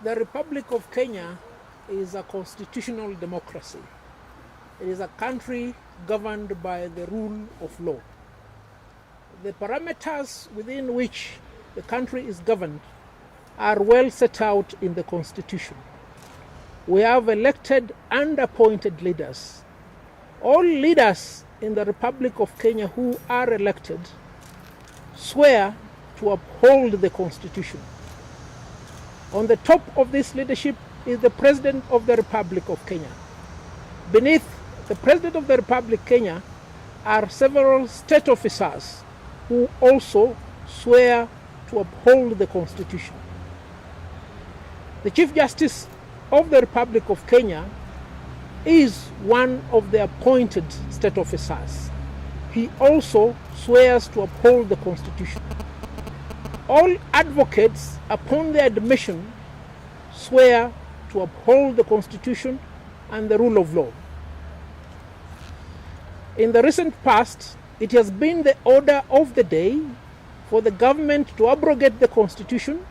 The Republic of Kenya is a constitutional democracy. It is a country governed by the rule of law. The parameters within which the country is governed are well set out in the Constitution. We have elected and appointed leaders. All leaders in the Republic of Kenya who are elected swear to uphold the Constitution. On the top of this leadership is the President of the Republic of Kenya. Beneath the President of the Republic of Kenya are several state officers who also swear to uphold the Constitution. The Chief Justice of the Republic of Kenya is one of the appointed state officers. He also swears to uphold the Constitution. All advocates, upon their admission, swear to uphold the Constitution and the rule of law. In the recent past, it has been the order of the day for the government to abrogate the Constitution,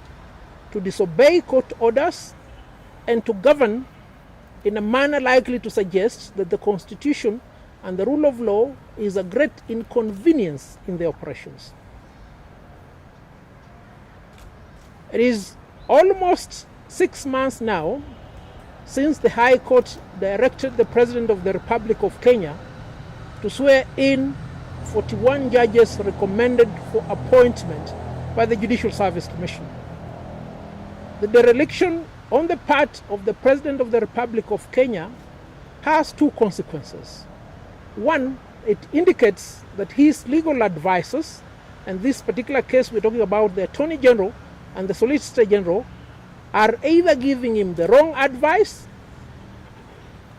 to disobey court orders, and to govern in a manner likely to suggest that the Constitution and the rule of law is a great inconvenience in their operations. It is almost 6 months now since the High Court directed the President of the Republic of Kenya to swear in 41 judges recommended for appointment by the Judicial Service Commission. The dereliction on the part of the President of the Republic of Kenya has two consequences. One, it indicates that his legal advisors, and this particular case we're talking about the Attorney General and the Solicitor General, are either giving him the wrong advice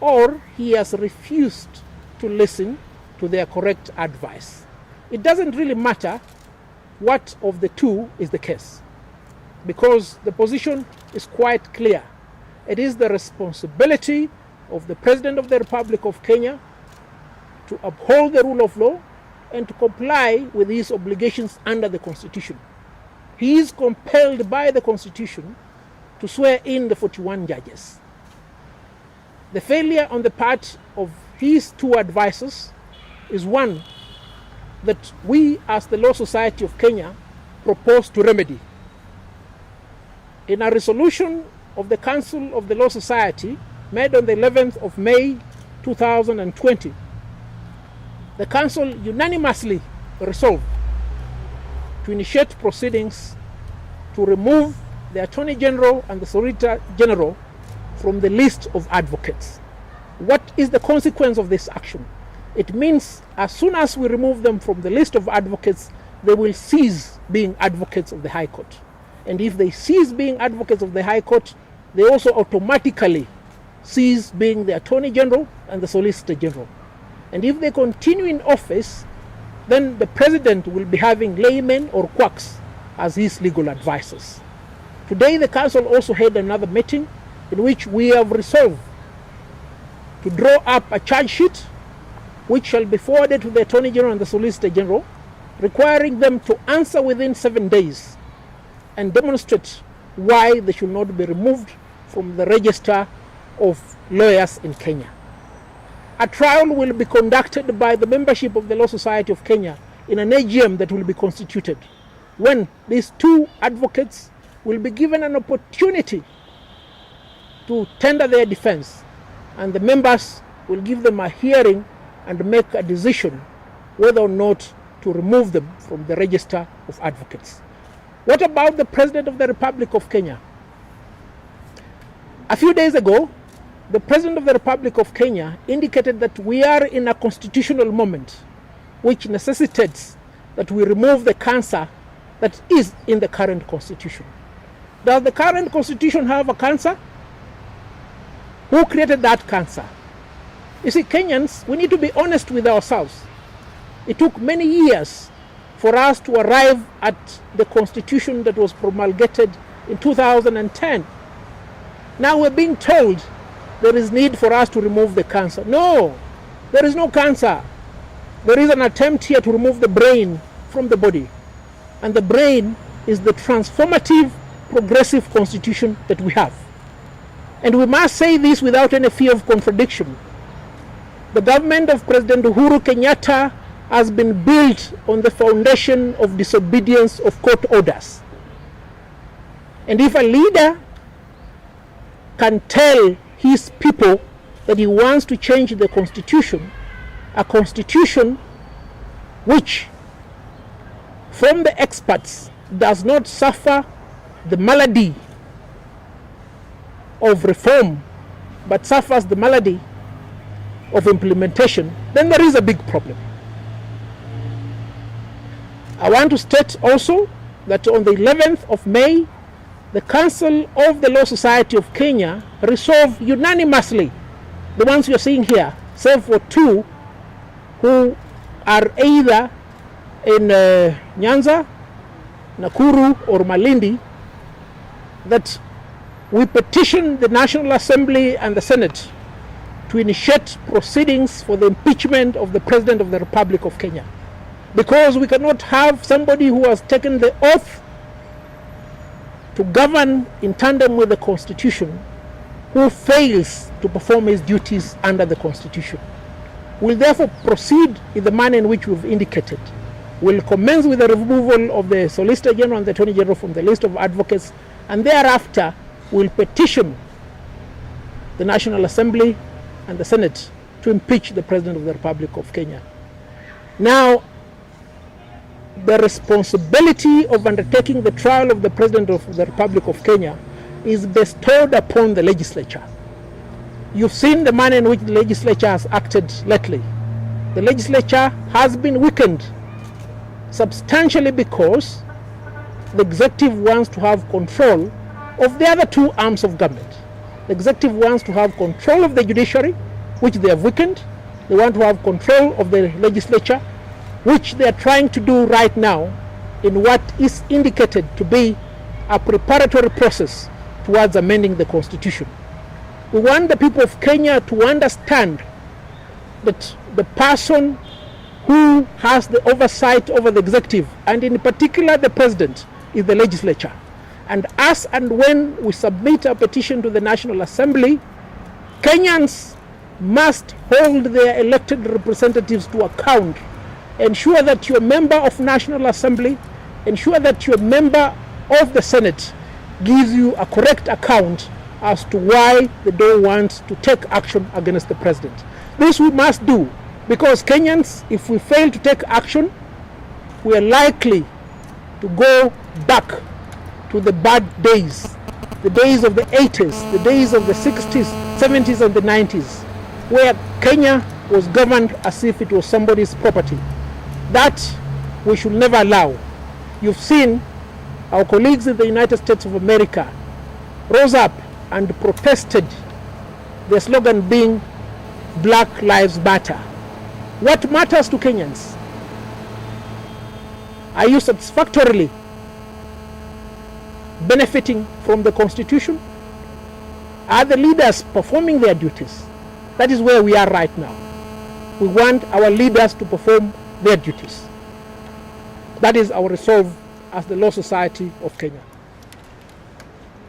or he has refused to listen to their correct advice. It doesn't really matter what of the two is the case, because the position is quite clear. It is the responsibility of the President of the Republic of Kenya to uphold the rule of law and to comply with his obligations under the Constitution. He is compelled by the Constitution to swear in the 41 judges. The failure on the part of his two advisors is one that we as the Law Society of Kenya propose to remedy. In a resolution of the Council of the Law Society made on the 11th of May 2020, the Council unanimously resolved to initiate proceedings to remove the Attorney General and the Solicitor General from the list of advocates. What is the consequence of this action? It means as soon as we remove them from the list of advocates, they will cease being advocates of the High Court. And if they cease being advocates of the High Court, they also automatically cease being the Attorney General and the Solicitor General. And if they continue in office, then the President will be having laymen or quacks as his legal advisors. Today, the Council also had another meeting in which we have resolved to draw up a charge sheet which shall be forwarded to the Attorney General and the Solicitor General, requiring them to answer within 7 days and demonstrate why they should not be removed from the register of lawyers in Kenya. A trial will be conducted by the membership of the Law Society of Kenya in an AGM that will be constituted, when these two advocates will be given an opportunity to tender their defense, and the members will give them a hearing and make a decision whether or not to remove them from the register of advocates. What about the President of the Republic of Kenya? A few days ago, the President of the Republic of Kenya indicated that we are in a constitutional moment which necessitates that we remove the cancer that is in the current constitution. Does the current constitution have a cancer? Who created that cancer? You see, Kenyans, we need to be honest with ourselves. It took many years for us to arrive at the constitution that was promulgated in 2010. Now we're being told there is need for us to remove the cancer. No, there is no cancer. There is an attempt here to remove the brain from the body. And the brain is the transformative, progressive constitution that we have. And we must say this without any fear of contradiction. The government of President Uhuru Kenyatta has been built on the foundation of disobedience of court orders. And if a leader can tell his people that he wants to change the constitution, a constitution which, from the experts, does not suffer the malady of reform, but suffers the malady of implementation, then there is a big problem. I want to state also that on the 11th of May, the Council of the Law Society of Kenya resolved unanimously, the ones you're seeing here, save for two who are either in Nyanza, Nakuru or Malindi, that we petition the National Assembly and the Senate to initiate proceedings for the impeachment of the President of the Republic of Kenya. Because we cannot have somebody who has taken the oath to govern in tandem with the Constitution who fails to perform his duties under the Constitution. We'll therefore proceed in the manner in which we've indicated. We'll commence with the removal of the Solicitor General and the Attorney General from the list of advocates, and thereafter we'll petition the National Assembly and the Senate to impeach the President of the Republic of Kenya. Now, the responsibility of undertaking the trial of the President of the Republic of Kenya is bestowed upon the legislature. You've seen the manner in which the legislature has acted lately. The legislature has been weakened substantially because the executive wants to have control of the other two arms of government. The executive wants to have control of the judiciary, which they have weakened. They want to have control of the legislature, which they are trying to do right now in what is indicated to be a preparatory process towards amending the Constitution. We want the people of Kenya to understand that the person who has the oversight over the executive, and in particular the president, is the legislature. And as and when we submit a petition to the National Assembly, Kenyans must hold their elected representatives to account. Ensure that you're a member of National Assembly, ensure that you're a member of the Senate gives you a correct account as to why they don't want to take action against the president. This we must do, because Kenyans, if we fail to take action, we are likely to go back to the bad days, the days of the 80s, the days of the 60s, 70s and the 90s, where Kenya was governed as if it was somebody's property. That we should never allow. You've seen our colleagues in the United States of America rose up and protested, their slogan being Black Lives Matter. What matters to Kenyans? Are you satisfactorily benefiting from the Constitution? Are the leaders performing their duties? That is where we are right now. We want our leaders to perform their duties. That is our resolve as the Law Society of Kenya.